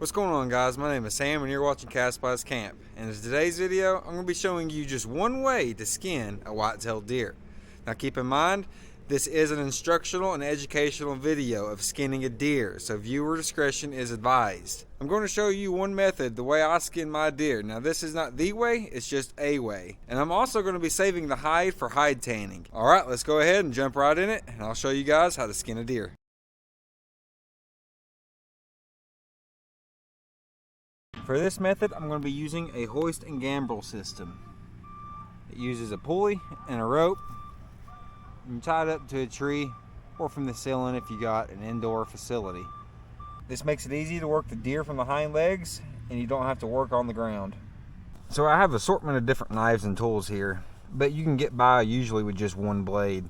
What's going on, guys? My name is Sam and you're watching Cast Spice Camp. And in today's video, I'm going to be showing you just one way to skin a white-tailed deer. Now keep in mind, this is an instructional and educational video of skinning a deer, so viewer discretion is advised. I'm going to show you one method, the way I skin my deer. Now this is not the way, it's just a way. And I'm also going to be saving the hide for hide tanning. Alright, let's go ahead and jump right in it, and I'll show you guys how to skin a deer. For this method, I'm going to be using a hoist and gambrel system. It uses a pulley and a rope. You tie it up to a tree or from the ceiling if you got an indoor facility. This makes it easy to work the deer from the hind legs and you don't have to work on the ground. So I have an assortment of different knives and tools here, but you can get by usually with just one blade.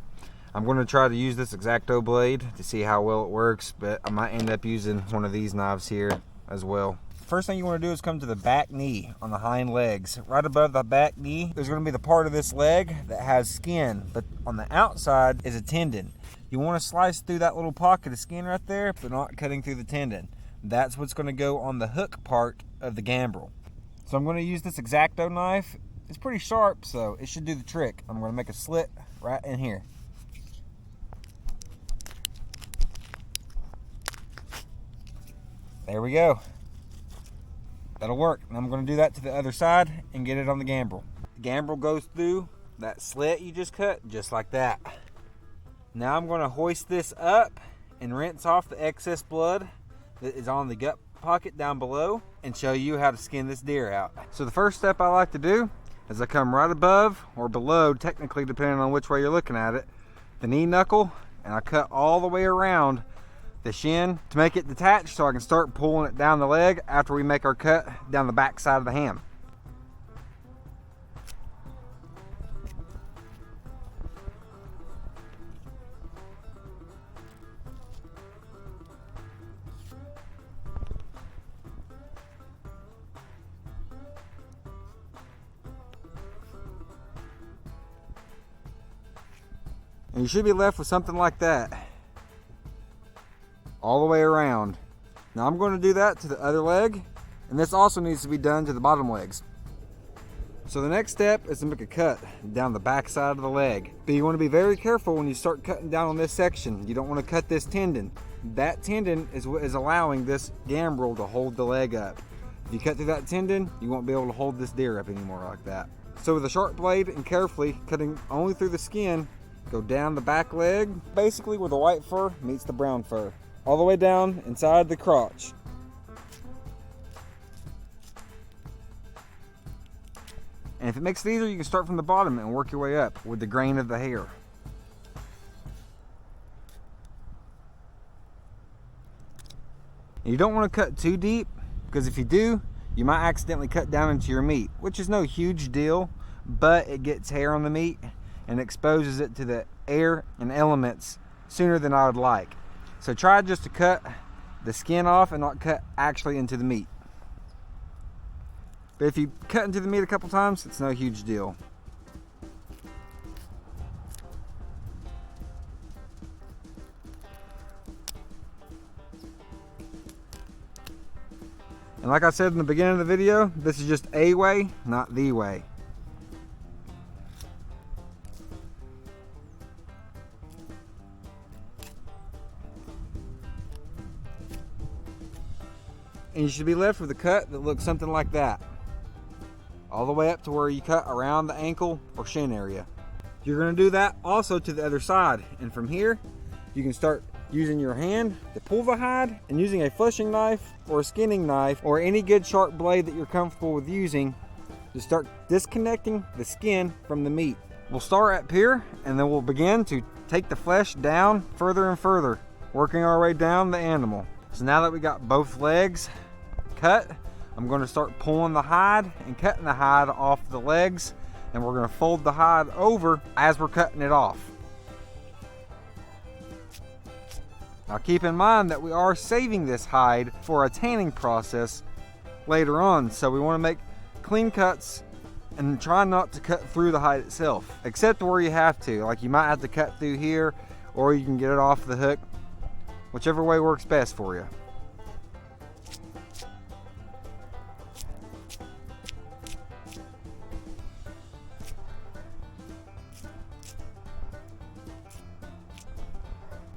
I'm going to try to use this X-Acto blade to see how well it works, but I might end up using one of these knives here as well. First thing you want to do is come to the back knee on the hind legs. Right above the back knee, there's going to be the part of this leg that has skin, but on the outside is a tendon. You want to slice through that little pocket of skin right there, but not cutting through the tendon. That's what's going to go on the hook part of the gambrel. So I'm going to use this X-Acto knife. It's pretty sharp, so it should do the trick. I'm going to make a slit right in here. There we go. That'll work. And I'm going to do that to the other side and get it on the gambrel. The gambrel goes through that slit you just cut, just like that. Now I'm going to hoist this up and rinse off the excess blood that is on the gut pocket down below and show you how to skin this deer out. So the first step I like to do is I come right above or below, technically depending on which way you're looking at it, the knee knuckle, and I cut all the way around the shin to make it detached so I can start pulling it down the leg after we make our cut down the back side of the ham. And you should be left with something like that, all the way around. Now I'm going to do that to the other leg, and this also needs to be done to the bottom legs. So the next step is to make a cut down the back side of the leg. But you want to be very careful when you start cutting down on this section. You don't want to cut this tendon. That tendon is what is allowing this gambrel to hold the leg up. If you cut through that tendon, you won't be able to hold this deer up anymore like that. So with a sharp blade and carefully cutting only through the skin, go down the back leg, basically where the white fur meets the brown fur, all the way down inside the crotch. And if it makes it easier, you can start from the bottom and work your way up with the grain of the hair. And you don't want to cut too deep, because if you do, you might accidentally cut down into your meat, which is no huge deal, but it gets hair on the meat and exposes it to the air and elements sooner than I would like. So try just to cut the skin off and not cut actually into the meat. But if you cut into the meat a couple times, it's no huge deal. And like I said in the beginning of the video, this is just a way, not the way. And you should be left with a cut that looks something like that, all the way up to where you cut around the ankle or shin area. You're going to do that also to the other side, and from here you can start using your hand to pull the hide, and using a fleshing knife or a skinning knife or any good sharp blade that you're comfortable with using to start disconnecting the skin from the meat. We'll start up here and then we'll begin to take the flesh down further and further, working our way down the animal. So now that we got both legs cut, I'm going to start pulling the hide and cutting the hide off the legs, and we're going to fold the hide over as we're cutting it off. Now keep in mind that we are saving this hide for a tanning process later on, so we want to make clean cuts and try not to cut through the hide itself, except where you have to. Like you might have to cut through here, or you can get it off the hook, whichever way works best for you.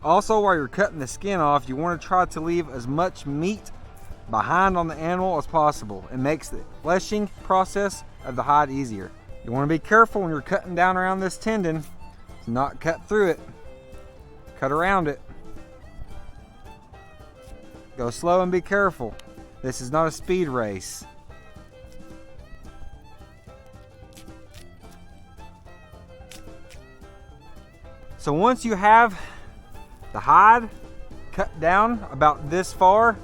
Also, while you're cutting the skin off, you want to try to leave as much meat behind on the animal as possible. It makes the fleshing process of the hide easier. You want to be careful when you're cutting down around this tendon to not cut through it. Cut around it. Go slow and be careful. This is not a speed race. So once you have the hide cut down about this far,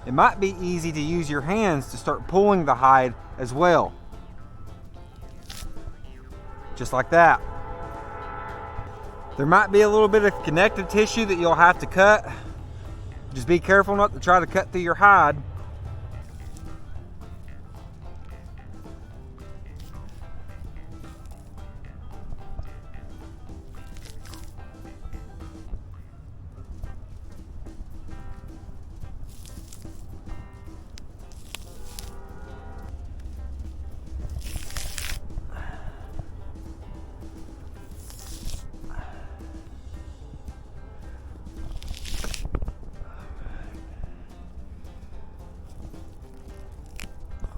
it might be easy to use your hands to start pulling the hide as well. Just like that. There might be a little bit of connective tissue that you'll have to cut. Just be careful not to try to cut through your hide.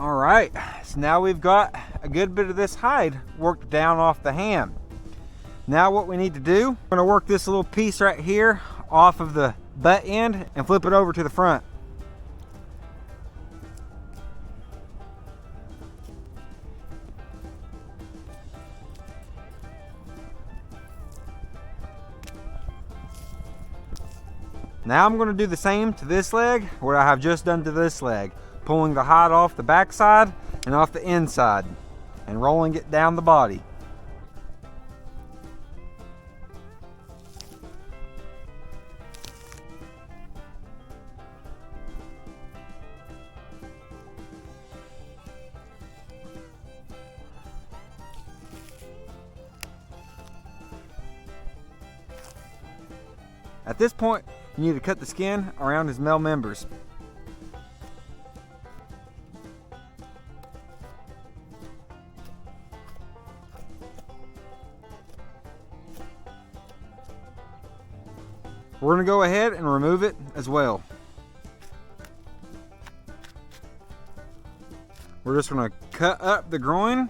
All right, so now we've got a good bit of this hide worked down off the ham. Now what we need to do, we're gonna work this little piece right here off of the butt end and flip it over to the front. Now I'm gonna do the same to this leg, what I have just done to this leg. Pulling the hide off the back side and off the inside and rolling it down the body. At this point, you need to cut the skin around his male members. We're going to go ahead and remove it as well. We're just going to cut up the groin.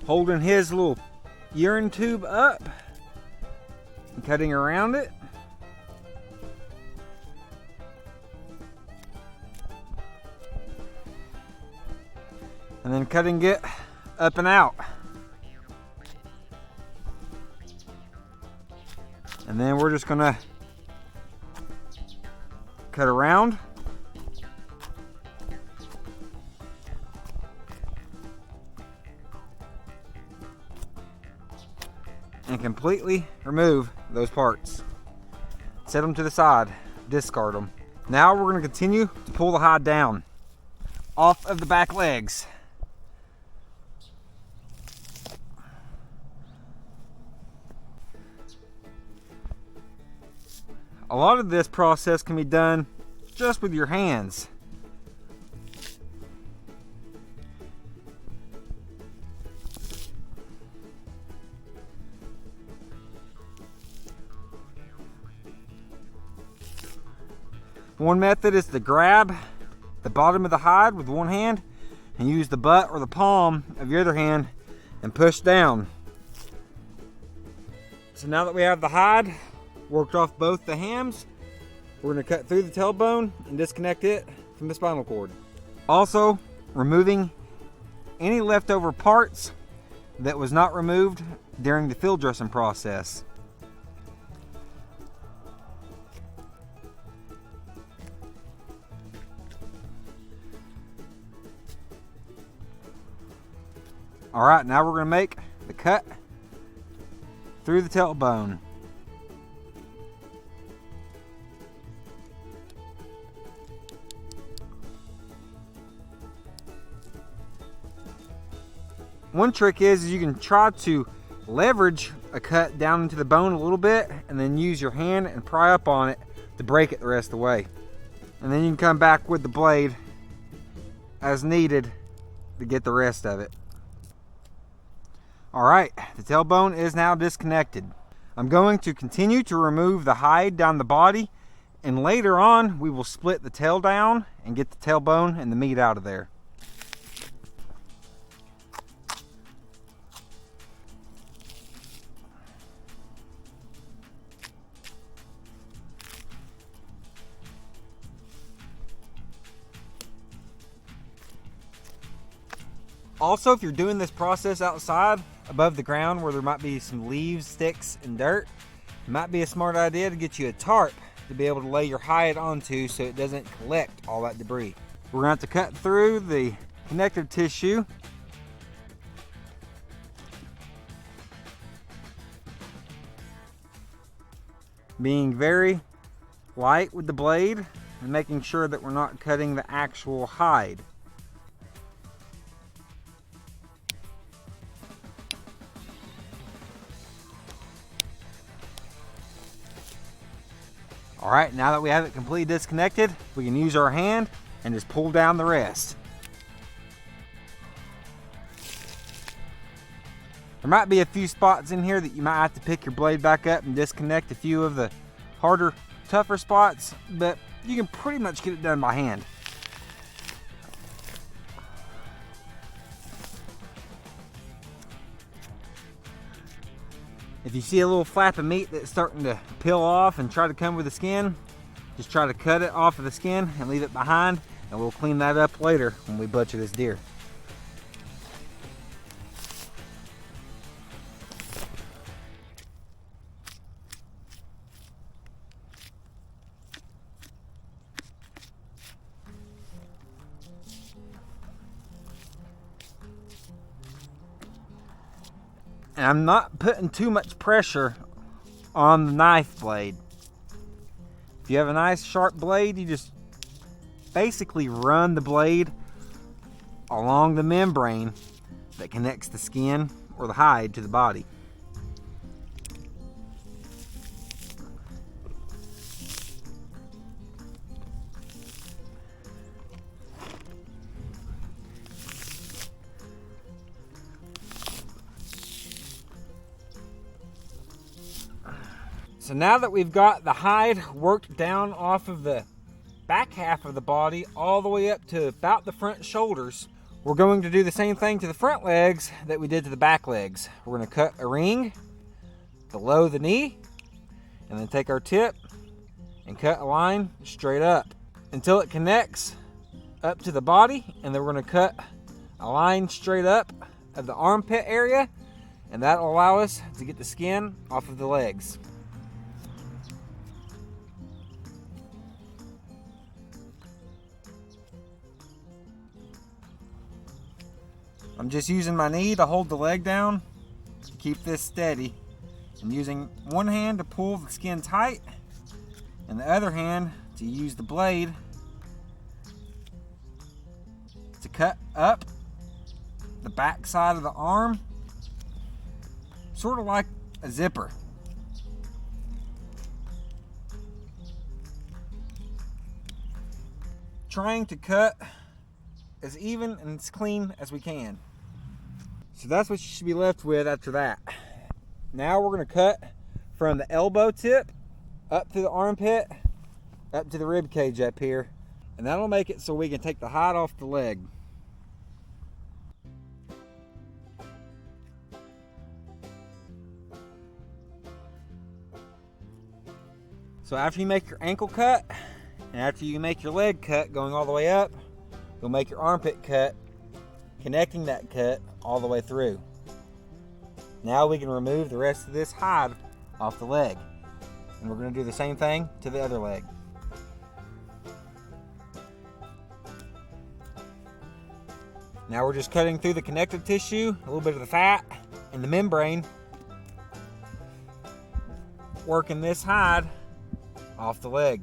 Holding his little urine tube up and cutting around it. And then cutting it up and out. And then we're just gonna cut around. And completely remove those parts. Set them to the side, discard them. Now we're going to continue to pull the hide down off of the back legs. A lot of this process can be done just with your hands. One method is to grab the bottom of the hide with one hand and use the butt or the palm of your other hand and push down. So now that we have the hide worked off both the hams, we're going to cut through the tailbone and disconnect it from the spinal cord. Also, removing any leftover parts that was not removed during the field dressing process. All right, now we're going to make the cut through the tailbone. One trick is you can try to leverage a cut down into the bone a little bit and then use your hand and pry up on it to break it the rest of the way. And then you can come back with the blade as needed to get the rest of it. Alright, the tailbone is now disconnected. I'm going to continue to remove the hide down the body, and later on we will split the tail down and get the tailbone and the meat out of there. Also, if you're doing this process outside above the ground where there might be some leaves, sticks, and dirt, it might be a smart idea to get you a tarp to be able to lay your hide onto so it doesn't collect all that debris. We're going to have to cut through the connective tissue. Being very light with the blade and making sure that we're not cutting the actual hide. Alright, now that we have it completely disconnected, we can use our hand and just pull down the rest. There might be a few spots in here that you might have to pick your blade back up and disconnect a few of the harder, tougher spots, but you can pretty much get it done by hand. If you see a little flap of meat that's starting to peel off and try to come with the skin, just try to cut it off of the skin and leave it behind, and we'll clean that up later when we butcher this deer. And I'm not putting too much pressure on the knife blade. If you have a nice sharp blade, you just basically run the blade along the membrane that connects the skin or the hide to the body. So now that we've got the hide worked down off of the back half of the body all the way up to about the front shoulders, we're going to do the same thing to the front legs that we did to the back legs. We're going to cut a ring below the knee and then take our tip and cut a line straight up until it connects up to the body, and then we're going to cut a line straight up of the armpit area, and that'll allow us to get the skin off of the legs. I'm just using my knee to hold the leg down to keep this steady, and using one hand to pull the skin tight and the other hand to use the blade to cut up the back side of the arm, sort of like a zipper. Trying to cut as even and as clean as we can. So that's what you should be left with after that. Now we're going to cut from the elbow tip up to the armpit, up to the rib cage up here, and that'll make it so we can take the hide off the leg. So after you make your ankle cut, and after you make your leg cut going all the way up, you'll make your armpit cut, connecting that cut all the way through. Now we can remove the rest of this hide off the leg. And we're going to do the same thing to the other leg. Now we're just cutting through the connective tissue, a little bit of the fat and the membrane, working this hide off the leg.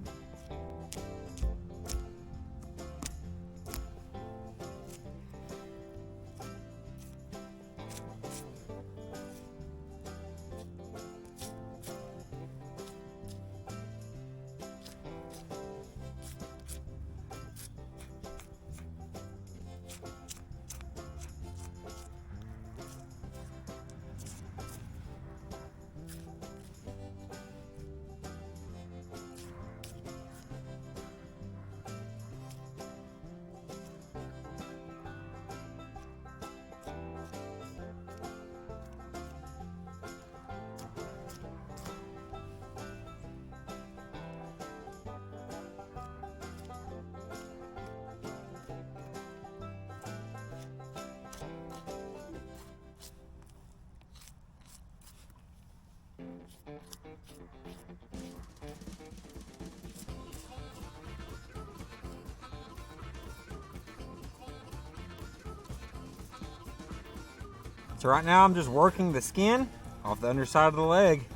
So right now I'm just working the skin off the underside of the leg,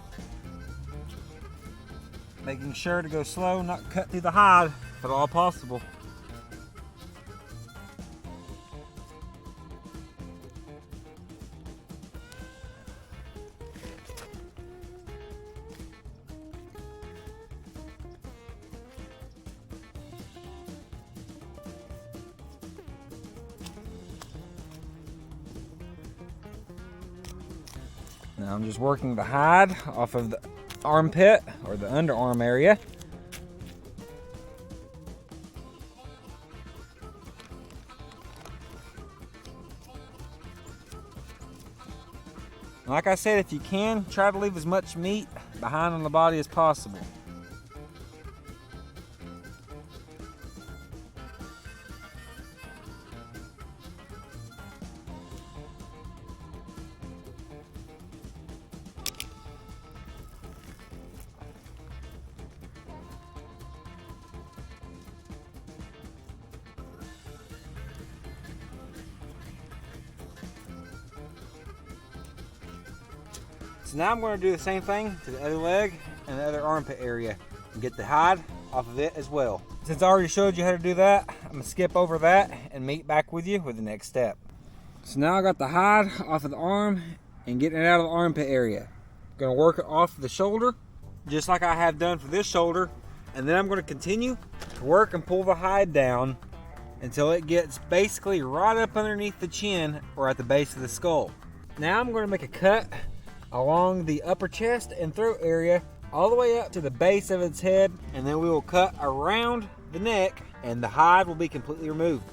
making sure to go slow, not cut through the hide if at all possible. Now I'm just working the hide off of the armpit or the underarm area. Like I said, if you can, try to leave as much meat behind on the body as possible. So now I'm going to do the same thing to the other leg and the other armpit area and get the hide off of it as well. Since I already showed you how to do that, I'm going to skip over that and meet back with you with the next step. So now I got the hide off of the arm and getting it out of the armpit area. I'm going to work it off the shoulder just like I have done for this shoulder, and then I'm going to continue to work and pull the hide down until it gets basically right up underneath the chin or at the base of the skull. Now I'm going to make a cut along the upper chest and throat area all the way up to the base of its head, and then we will cut around the neck and the hide will be completely removed.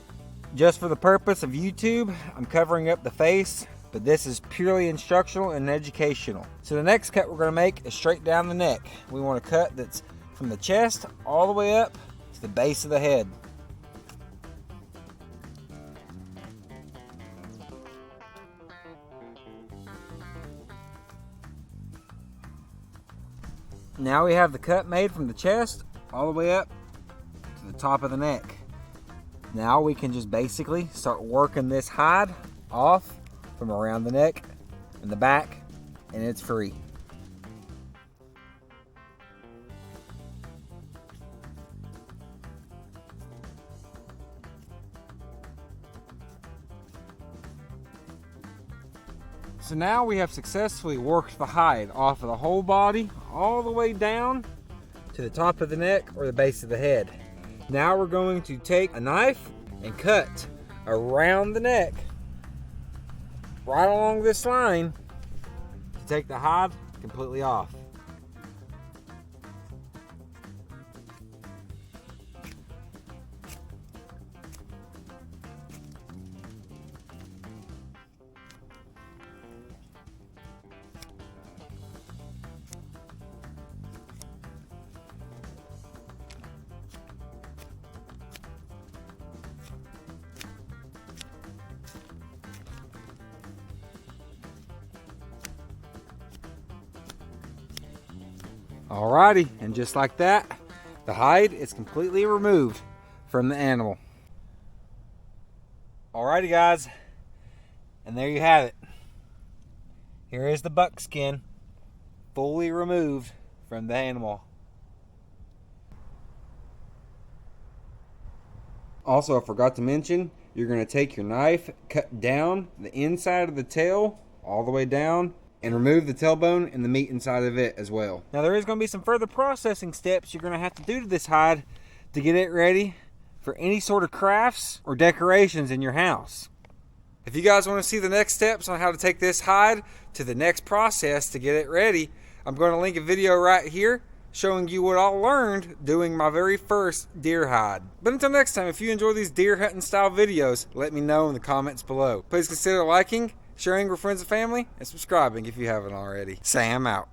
Just for the purpose of YouTube, I'm covering up the face, but this is purely instructional and educational. So the next cut we're going to make is straight down the neck. We want a cut that's from the chest all the way up to the base of the head. Now we have the cut made from the chest all the way up to the top of the neck. Now we can just basically start working this hide off from around the neck and the back, and it's free. So now we have successfully worked the hide off of the whole body all the way down to the top of the neck or the base of the head. Now we're going to take a knife and cut around the neck right along this line to take the hide completely off. Alrighty, and just like that, the hide is completely removed from the animal. Alrighty guys, and there you have it. Here is the buckskin fully removed from the animal. Also, I forgot to mention, you're going to take your knife, cut down the inside of the tail all the way down, and remove the tailbone and the meat inside of it as well. Now there is going to be some further processing steps you're going to have to do to this hide to get it ready for any sort of crafts or decorations in your house. If you guys want to see the next steps on how to take this hide to the next process to get it ready, I'm going to link a video right here showing you what I learned doing my very first deer hide. But until next time, if you enjoy these deer hunting style videos, let me know in the comments below. Please consider liking, sharing with friends and family, and subscribing if you haven't already. Sam out.